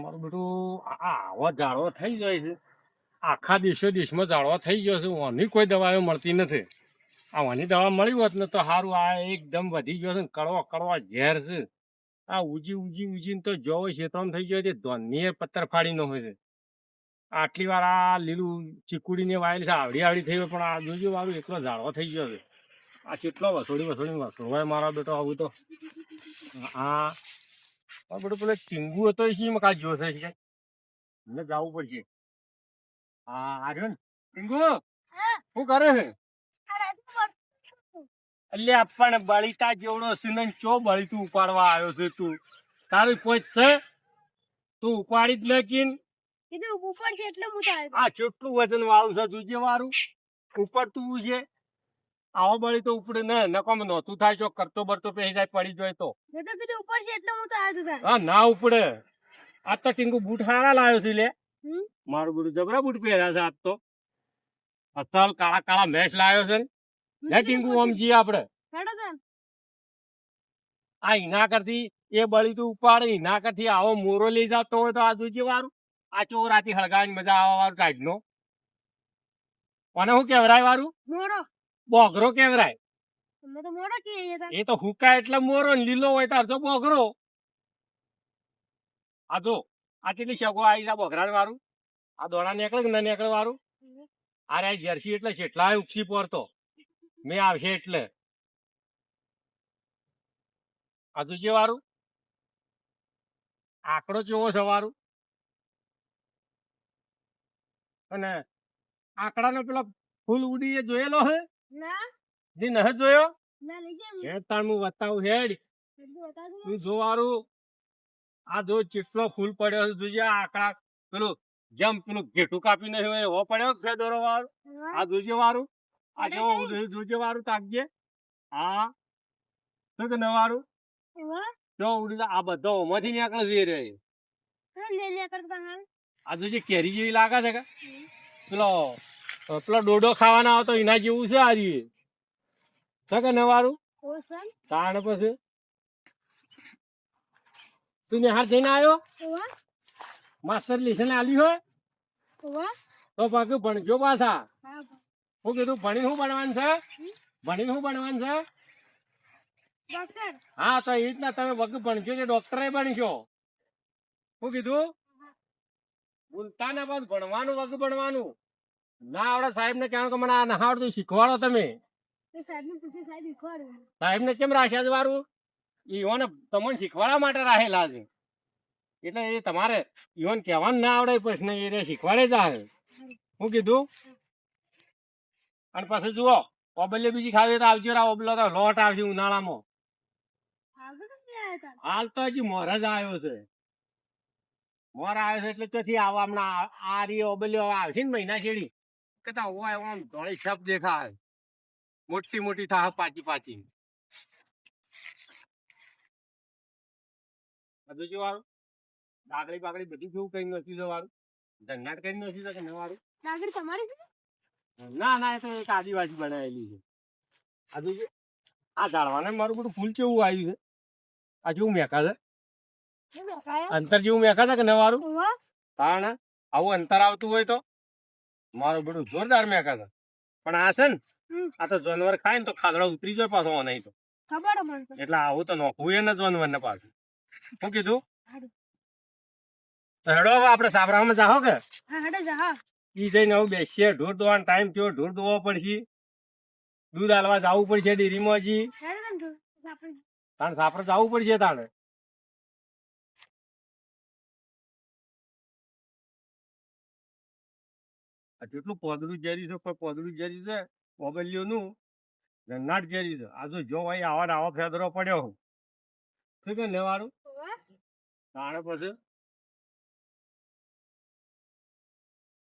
મારું બેટું આવા ઝાડવા થઈ જાય છે. આખા દેશમાં ઝાડવા થઈ ગયો છે. ઓની કોઈ દવાઓ મળતી નથી. આ ઓની દવા મળી હોત ને તો સારું. આ એકદમ વધી ગયો છે ને કડવા કડવા ઝેર છે. આ ઉજીને તો જોવો શેતરામ થઈ ગયો છે. ધોની પથ્થર ફાડી નો હોય છે. આટલી વાર આ લીલું ચીકુડીને વાયેલી છે આવડી થઈ હોય, પણ આ જોજો વાળું એટલો ઝાડવો થઈ ગયો છે. આ કેટલો વસોડી મારા બેટો આવું તો આ બધું પેલો ટીંગુ હતો એ કા જો છે મને જવું પડશે. હા આવ્યો ને ટીંગુ, શું કરે છે? એટલે પણ બળીતા જેવડો છે ને ચો બળી તું ઉપાડવા આવ્યો છે? તું તારું કોઈ છે? તું ઉપાડી જ નકીન આ કેટલું વજન વાળું છે જોજે વાળું ઉપડતું છે. આવો બળી તો ઉપડે ને નકોમ નહોતું થાય છો કરતો બરતો પહેરી જાય પડી જાય તો હા ના ઉપડે. આજ તો ટીંગુ બૂટ સારા લાવ્યો છે લે. મારું બૂટ જબરા બૂટ પહેર્યા છે આજ તો. અસલ કાળા કાળા મેચ લાવ્યો છે ને ટીંગુ સમજીએ આપડે. આ હિના કરતી એ બળી તું ઉપાડે, હિના કરતી આવો મોરો લઈ જતો હોય તો આ જોજે વાળું. આ ચોરાથી હળગાવાની મજા આવવા વાળું ટાઈપ નો. અને શું કેવરાય વાળું? બોગરો કેવરાય. એ તો હુકાય એટલે મોરો ને લીલો હોય તાર તો બોગરો. આ જો આ કેટલી શગો આવી જા બોગરા વાળું. આ દોડા નીકળે કે ના નીકળે વાળું. અરે જર્સી એટલે કેટલાય ઉક્ષી પડતો મેં આવશે એટલે. આ તો છે વાળું આંકડો ચેવો છે વાળું. અને આંકડાનો પેલો ફૂલ ઉડી એ જોયેલો હે? જે નહ જોયો હે તાર હું બતાવું હેડ. તું જો વાળું આ જો ચેટલો ફૂલ પડ્યો છે જોજે. આ આંકડા પેલું જેમ પેલું ઘેટું કાપી નહીં હોય એવો પડ્યો ફેદોરો વાળું. આ જોજે વાળું. આ કેવો જોજે વાળું તાકજે. હા શું કે ન વાળું જો ઉડી આ બધો ઓમાંથી નીકળે જઈ રહે. આ જોજે કેરી જેવી લાગે છે કે પેલો પેલો ડોડો ખાવાના આવતો એના જેવું છે. આ રીએ છે કે ન વાળું? તાણ પછી તું નિહાર થઈને આવ્યો? માસ્ટર લેસન આલી હોય તો પાછું ભણજો પાછા. હું કીધું ભણી શું ભણવાનું છે? ભણી શું ભણવાનું છે? હા તો એ રીતના તમે વગ ભણશો કે ડોક્ટર બનશો. શું કીધું? બોલતા ને બસ ભણવાનું વગ ભણવાનું ના આવડે. સાહેબ ને કહેવાનું કે મને આ ના આવડતું શીખવાડો તમે. સાહેબ ને કેમ રાખ્યા છે વારું? ઈવોને તમને શીખવાડવા માટે રાખેલા છે. એટલે એ તમારે ઈવોને કહેવાનું ના આવડે પ્રશ્ન એ શીખવાડે જ આવે. શું કીધું? અને પછી જુઓ ઓબલ્યો બીજી ખાવી તો આવજો. ઓબલો તો લોટ આવશે ઉનાળામાં. હાલ તો હજી મોર જ આવ્યો છે. મોર આવ્યો છે એટલે પછી આવા હમણાં આ રી ઓબલ્યો આવશે ને મહિના છેડી કતા હોય આમ ધોળી છપ દેખાય. મોટી મોટી થાય પાછી પાછી. બધું જો વાળું ડાગડી બાગડી બધું જેવું કઈ નથી જવાળું. ધન્નાટ કઈ નથી શકે ન વાળું. ના ના એ તો એક આદિવાસી બનાવેલી છે. આ જોજે આ ઝાડવાને મારું બધું ફૂલ કેવું આવ્યું છે. આ જેવું મેકા છે અંતર જેવું મેકા છે કે ન વાળું. કારણ આવું અંતર આવતું હોય તો મારું બધું જોરદાર મેકા છે. પણ આ છે ને આ તો જાનવર ખાય ને તો ખાધડા ઉતરી જાય પાછો નહીં તો એટલે આવું તો નોખવું એ ને જાનવર ને પાછું. શું કીધું? હેડો આપડે સાબરામાં જાહો કે ઈ જઈને આવું બેસીએ. ઢોર દોવાનો ટાઈમ થયો. ઢોર દોવો પડશે. દૂધ હાલવા જવું પડશે ડેરીમાં. હજી તાણ સાપરે જવું પડશે. તાણે જેટલું પોદરું ઝેરી છે કોઈ પોદરું ઝેરી છે ઓબલિયું નું જન્નાટ ઝેરી છે. આ જો ભાઈ આવા ફેદરો પડ્યો શું કે લેવાનું તાણે પછી